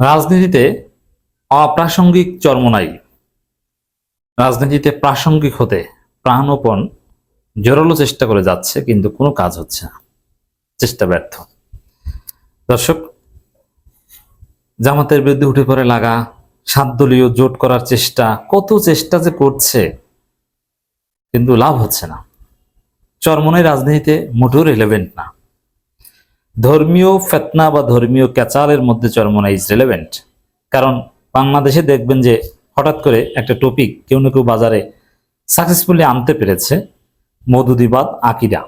রাজনীতিতে অপ্রাসঙ্গিক চরমোনাই। রাজনীতিতে প্রাসঙ্গিক হতে প্রাণপণ জোরালো চেষ্টা করে যাচ্ছে, কিন্তু কোনো কাজ হচ্ছে না, চেষ্টা ব্যর্থ। দর্শক, জামাতের বিরুদ্ধে উঠে পড়ে লাগা, 7 দলীয় জোট করার চেষ্টা, কত চেষ্টা যে করছে, কিন্তু লাভ হচ্ছে না। চরমোনাই রাজনীতিতে মোটেও রিলেভেন্ট না। ধর্মীয় ফেতনা বা ধর্মীয় ক্যাচালের মধ্যে চরমোনাই ইজ রিলেভেন্ট। কারণ বাংলাদেশে দেখবেন যে হঠাৎ করে একটা টপিক কেউ না কেউ বাজারে সাকসেসফুলি আনতে পেরেছে, মওদুদিবাদ, আকিদা।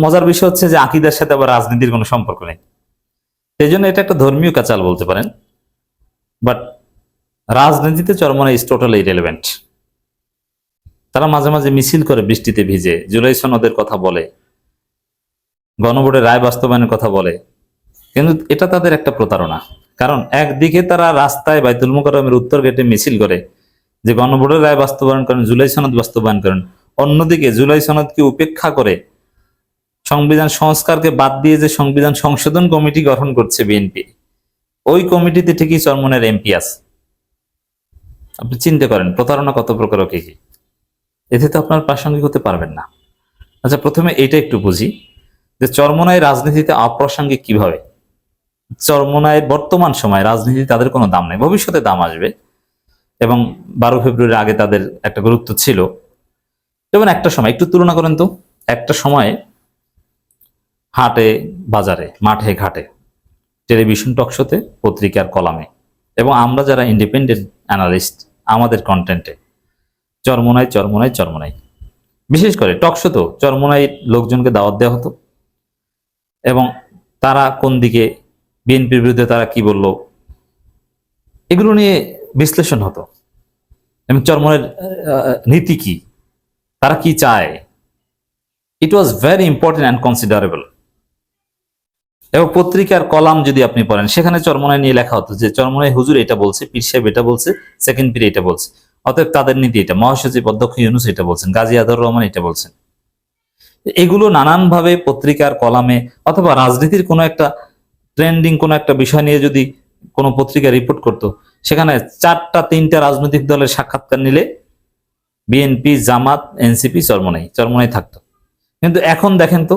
মজার বিষয় হচ্ছে যে আকিদার সাথে আবার রাজনীতির কোনো সম্পর্ক নেই, সেই জন্য এটা একটা ধর্মীয় ক্যাচাল বলতে পারেন। বাট রাজনীতিতে চরমোনাই ইজ টোটালি ইরেলেভেন্ট। তারা মাঝে মাঝে মিছিল করে বৃষ্টিতে ভিজে, জুলাই সনদের কথা বলে, গণভোটের রায় বাস্তবায়নের কথা বলে, কিন্তু এটা তাদের একটা প্রতারণা। কারণ একদিকে তারা রাস্তায় বাইতুল মোকাররমের উত্তর গেটে মিছিল করে যে গণভোটের রায় বাস্তবায়ন করেন, জুলাই সনদ বাস্তবায়ন করেন, অন্যদিকে জুলাই সনদকে উপেক্ষা করে সংবিধান সংস্কারকে বাদ দিয়ে যে সংবিধান সংশোধন কমিটি গঠন করছে বিএনপি, ওই কমিটিতে ঠিকই চরমোনাইয়ের এমপি আছে। আপনি চিন্তা করেন প্রতারণা কত প্রকার, কি কি। এতে তো আপনার প্রাসঙ্গিক হতে পারবেন না। আচ্ছা, প্রথমে এইটা একটু বুঝি যে চরমোনাই রাজনীতিতে অপ্রাসঙ্গিক কিভাবে। চরমোনাইয়ের বর্তমান সময় রাজনীতি তাদের কোনো দাম নেই, ভবিষ্যতে দাম আসবে, এবং 12 ফেব্রুয়ারির আগে তাদের একটা গুরুত্ব ছিল। যেমন একটা সময়, একটু তুলনা করেন তো, একটা সময় হাটে বাজারে, মাঠে ঘাটে, টেলিভিশন টকশোতে, পত্রিকার কলামে, এবং আমরা যারা ইন্ডিপেন্ডেন্ট অ্যানালিস্ট আমাদের কন্টেন্টে চরমোনাই চরমোনাই চরমোনাই, বিশেষ করে টকশোতেও চরমোনাই লোকজনকে দাওয়াত দেওয়া হতো, এবং তারা কোন দিকে, বিএনপির বিরুদ্ধে তারা কি বলল, এগুলো নিয়ে বিশ্লেষণ হতো। এবং চরমোনাইয়ের নীতি কি, তারা কি চায়, it was very important and considerable. এবং পত্রিকার কলাম যদি আপনি পড়েন, সেখানে চরমোনাই নিয়ে লেখা হতো যে চরমোনাই হুজুর এটা বলছে, পীর সাহেব এটা বলছে, সেকেন্ড পীর এটা বলছে, অতএব তাদের নীতি এটা, মহাসচিব অধ্যক্ষ ইউনূস এটা বলছেন, গাজী আদর রহমান এটা বলছেন। এগুলো নানানভাবে পত্রিকার কলামে অথবা রাজনীতির কোনো একটা ট্রেন্ডিং কোনো একটা বিষয় নিয়ে যদি কোনো পত্রিকা রিপোর্ট করতো, সেখানে 4টা-3টা রাজনৈতিক দলের সাক্ষাৎকার নিলে বিএনপি, জামাত, এনসিপি, চরমোনাই থাকতো। কিন্তু এখন দেখেন তো,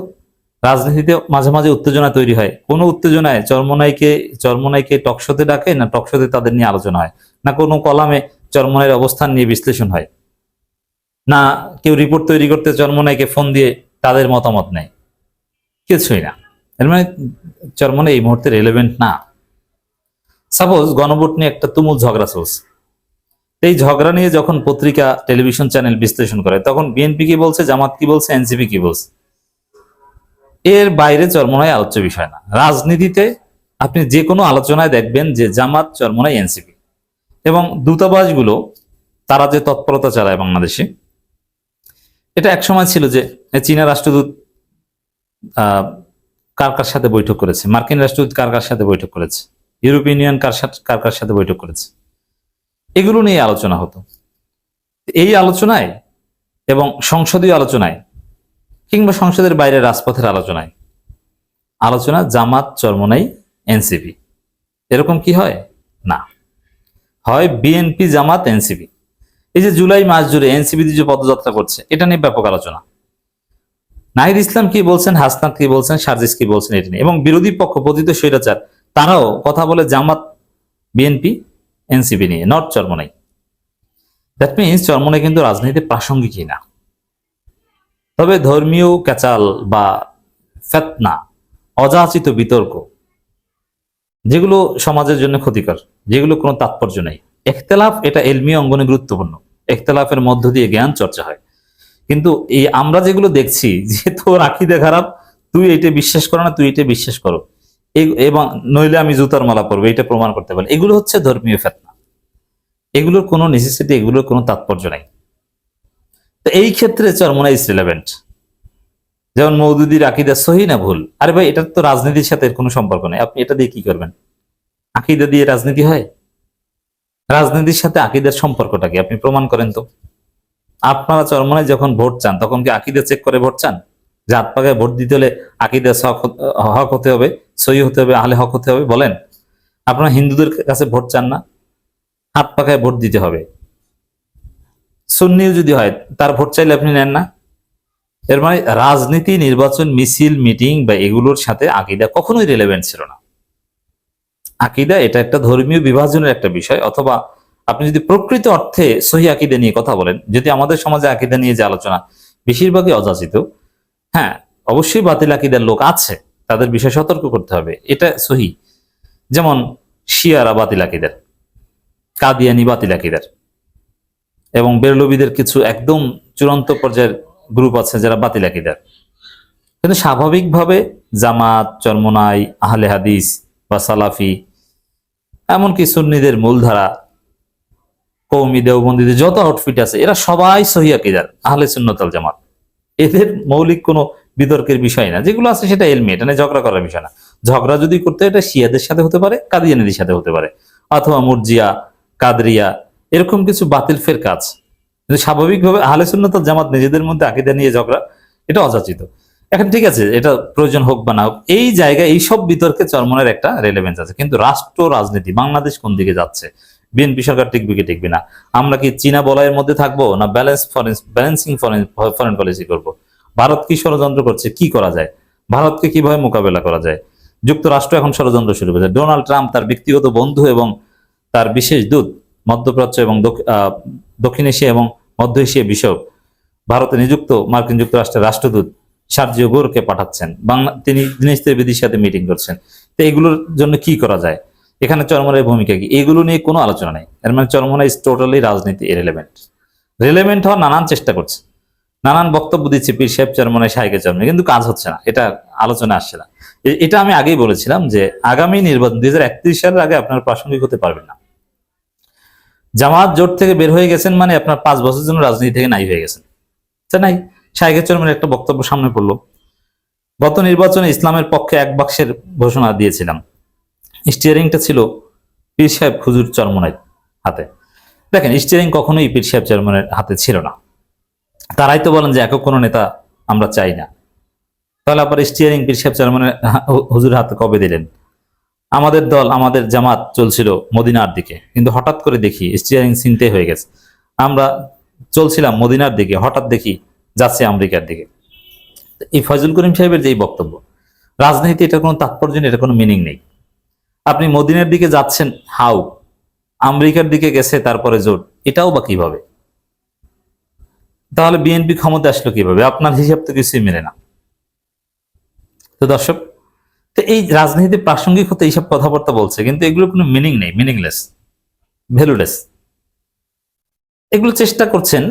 রাজনীতিতে মাঝে মাঝে উত্তেজনা তৈরি হয়, কোনো উত্তেজনায় চরমোনাইকে টকশোতে ডাকে না, টকশোতে তাদের নিয়ে আলোচনা হয়, না কোনো কলামে চরমোনাইয়ের অবস্থান নিয়ে বিশ্লেষণ হয়, না কেউ রিপোর্ট তৈরি করতে চরমোনাইকে ফোন দিয়ে তাদের মতামত নেয়, কিছুই না। এর মানে চরমোনাই এই মুহূর্তে রেলেভেন্ট না। সাপোজ গণভোট নিয়ে একটা তুমুল ঝগড়া চলছে, এই ঝগড়া নিয়ে যখন পত্রিকা, টেলিভিশন চ্যানেল বিশ্লেষণ করে, তখন বিএনপি কি বলছে, জামাত কি বলছে, এনসিপি কি বলছে, এর বাইরে চরমোনাই আলোচ্য বিষয় না। রাজনীতিতে আপনি যে কোনো আলোচনায় দেখবেন যে জামাত, চরমোনাই, এনসিপি। এবং দূতাবাসগুলো তারা যে তৎপরতা চালায় বাংলাদেশে, এটা এক সময় ছিল যে চীনা রাষ্ট্রদূত কার কার সাথে বৈঠক করেছে, মার্কিন রাষ্ট্রদূত কার কার সাথে বৈঠক করেছে, ইউরোপিয়ান ইউনিয়ন কার কার সাথে বৈঠক করেছে, এগুলো নিয়ে আলোচনা হতো। এই আলোচনায় এবং সংসদীয় আলোচনায় কিংবা সংসদের বাইরে রাজপথের আলোচনা জামাত, চরমোনাই, এনসিপি, এরকম কি হয় না, হয় বিএনপি, জামাত, এনসিপি। এই যে জুলাই মাস জুড়ে এনসিপি যে পদযাত্রা করছে, এটা নিয়ে ব্যাপক আলোচনা। নাহিদ ইসলাম কি বলছেন, হাসনাত কি বলছেন, সার্জিস কি বলছেন, এটা নিয়ে। এবং বিরোধী পক্ষ, পতিত স্বৈরাচার, তারাও কথা বলে জামাত, বিএনপি, এনসিপি নিয়ে, not Charmonai. That means Charmonai কিন্তু রাজনীতিতে প্রাসঙ্গিকই না। তবে ধর্মীয় ক্যাচাল বা ফেতনা, অযাচিত বিতর্ক, যেগুলো সমাজের জন্য ক্ষতিকর, যেগুলো কোনো তাৎপর্য নেই, ইখতিলাফ, এটা এলমি অঙ্গনে গুরুত্বপূর্ণ, ইখতিলাফের মধ্য দিয়ে জ্ঞান চর্চা হয়। কিন্তু এই আমরা যেগুলো দেখছি যে তোর আকীদা খারাপ, তুই এইটা বিশ্বাস করো না, তুই এটা বিশ্বাস করো, এবং নইলে আমি জুতার মালা পরবো, এটা প্রমাণ করতে পারে, এগুলো হচ্ছে ধর্মীয় ফেতনা। এগুলোর কোনো নেসেসিটি, এগুলোর কোনো তাৎপর্য নাই। তো এই ক্ষেত্রে চরমোনাই ইজ রিলেভেন্ট। যেমন মওদুদির আকীদা সহি না ভুল, আরে ভাই, এটার তো রাজনীতির সাথে কোনো সম্পর্ক নেই, আপনি এটা দিয়ে কি করবেন? আকীদা দিয়ে রাজনীতি হয়? রাজনীতির সাথে আকীদার সম্পর্কটা কি, আপনি প্রমাণ করেন তো। আপনারা চরমোনাই যখন ভোট চান, তখন কি আকীদা চেক করে ভোট চান? যে হাত পাকায় ভোট দিতে হলে আকীদা হক হতে হবে, সহি হতে হবে, আহলে হক হতে হবে, বলেন? আপনারা হিন্দুদের কাছে ভোট চান না, হাত পাখায় ভোট দিতে হবে। সুন্নিও যদি হয় তার ভোট চাইলে আপনি নেন না। এর মানে রাজনীতি, নির্বাচন, মিছিল, মিটিং বা এগুলোর সাথে আকীদা কখনোই রিলেভেন্ট ছিল না। আকীদা এটা একটা ধর্মীয় বিভাজনের একটা বিষয়, অথবা আপনি যদি প্রকৃত অর্থে সহি আকীদা নিয়ে কথা বলেন, যদি আমাদের সমাজে আকীদা নিয়ে যে আলোচনা বেশিরভাগই অযাচিত। হ্যাঁ, অবশ্যই বাতিল আকীদার লোক আছে, তাদের বিষয়ে সতর্ক করতে হবে, এটা সহি। যেমন শিয়ারা বাতিল আকীদার, কাদিয়ানি বাতিল আকীদার, এবং বেরলভীদের কিছু একদম চূড়ান্ত পর্যায়ের গ্রুপ আছে যারা বাতিল আকীদার। কিন্তু স্বাভাবিকভাবে জামাত, চরমোনাই, আহলে হাদিস বা সালাফি, এমনকি সুন্নিদের মূলধারা, কওমি দেওবন্দীদের যত আউটফিট আছে, এরা সবাই সহিহ আকীদার, আহলে সুন্নাত ওয়াল জামাত। এদের মৌলিক কোনো বিতর্কের বিষয় না, যেগুলো আছে সেটা এলমি, এটা নিয়ে ঝগড়া করার বিষয় না। ঝগড়া যদি করতে এটা শিয়াদের সাথে হতে পারে, কাদিয়ানীদের সাথে হতে পারে, অথবা মুরজিয়া, কাদরিয়া, এরকম কিছু বাতিল ফের কাজ। কিন্তু স্বাভাবিকভাবে আহলে সুন্নাত ওয়াল জামাত নিজেদের মধ্যে আকীদা নিয়ে ঝগড়া, এটা অযাচিত। এখন ঠিক আছে, এটা প্রয়োজন হোক বা না হোক, এই জায়গায় এইসব বিতর্কে চরমনের একটা রেলেভেন্স আছে। কিন্তু রাষ্ট্র রাজনীতি, বাংলাদেশ কোন দিকে যাচ্ছে, বিএনপি সরকার টিকবে কি টিকবে না, আমরা কি চীনা বলয়ের মধ্যে থাকবো না ব্যালেন্সিং ফরেন পলিসি করব, ভারত কি ষড়যন্ত্র করছে, কি করা যায়, ভারতকে কিভাবে মোকাবেলা করা যায়। যুক্তরাষ্ট্র এখন ষড়যন্ত্র শুরু করেছে, ডোনাল্ড ট্রাম্প তার ব্যক্তিগত বন্ধু এবং তার বিশেষ দূত মধ্যপ্রাচ্য এবং দক্ষিণ এশিয়া এবং মধ্য এশিয়া বিষয়ক ভারতে নিযুক্ত মার্কিন যুক্তরাষ্ট্রের রাষ্ট্রদূত সার্জিও গোরকে পাঠাচ্ছেন, তিনি দিনেশ ত্রিবেদীর সাথে মিটিং করছেন। তো এগুলোর জন্য কি করা যায়, এখানে চরমনের ভূমিকা কি, এগুলো নিয়ে কোনো আলোচনা নেই। এর মানে চরমনা ইজ টোটালি রাজনীতি রিলেভেন্ট হওয়ার নানান চেষ্টা করছে, নানান বক্তব্য দিচ্ছে পীর সাহেব চরমনায়, শাহেকে চরমনায়, কিন্তু কাজ হচ্ছে না, এটা আলোচনা আসছে না। এটা আমি আগেই বলেছিলাম যে আগামী নির্বাচন 2031 সালের আগে আপনার প্রাসঙ্গিক হতে পারবেন না। জামাত জোট থেকে বের হয়ে গেছেন মানে আপনার 5 বছরের জন্য রাজনীতি থেকে নাই হয়ে গেছেন, নাই। শাহেকে চরমনের একটা বক্তব্য সামনে পড়লো, গত নির্বাচনে ইসলামের পক্ষে এক বাক্সের ঘোষণা দিয়েছিলাম, স্টিয়ারিংটা ছিল পীর সাহেব হুজুর চরমনাইর হাতে। দেখেন, স্টিয়ারিং কখনোই পীর সাহেব চরমনের হাতে ছিল না। তারাই তো বলেন যে একক কোনো নেতা আমরা চাই না, তাহলে আবার স্টিয়ারিং পীর সাহেব চরমনের হুজুর হাতে কবে দিলেন? আমাদের দল, আমাদের জামাত চলছিল মদিনার দিকে, কিন্তু হঠাৎ করে দেখি স্টিয়ারিং চিনতে হয়ে গেছে। আমরা চলছিলাম মদিনার দিকে, হঠাৎ দেখি যাচ্ছে আমেরিকার দিকে। এই ফয়জুল করিম সাহেবের যে বক্তব্য, রাজনীতি এটার কোনো তাৎপর্য নেই, এটা কোনো মিনিং নেই। আপনি মদিনার দিকে যাচ্ছেন হাউ, আমেরিকার দিকে গেছে তারপরে জোট, এটাও বা কিভাবে? তাহলে বিএনপি ক্ষমতা আসলো কিভাবে? আপনার হিসাব তো কিছুই মেলে না। তো দর্শক, তো এই রাজনীতি প্রাসঙ্গিক হতে এইসব কথাবার্তা বলছে, কিন্তু এগুলো কোনো মিনিং নেই, মিনিংলেস, ভ্যালুলেস। এগুলো চেষ্টা করছেন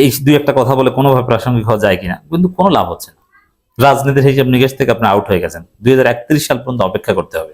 এই 2-1টা কথা বলে কোনোভাবে প্রাসঙ্গিক হওয়া যায় কিনা, কিন্তু কোনো লাভ হচ্ছে না। রাজনীতির হিসাব নিকেশ থেকে আপনি আউট হয়ে গেছেন, 2031 সাল পর্যন্ত অপেক্ষা করতে হবে।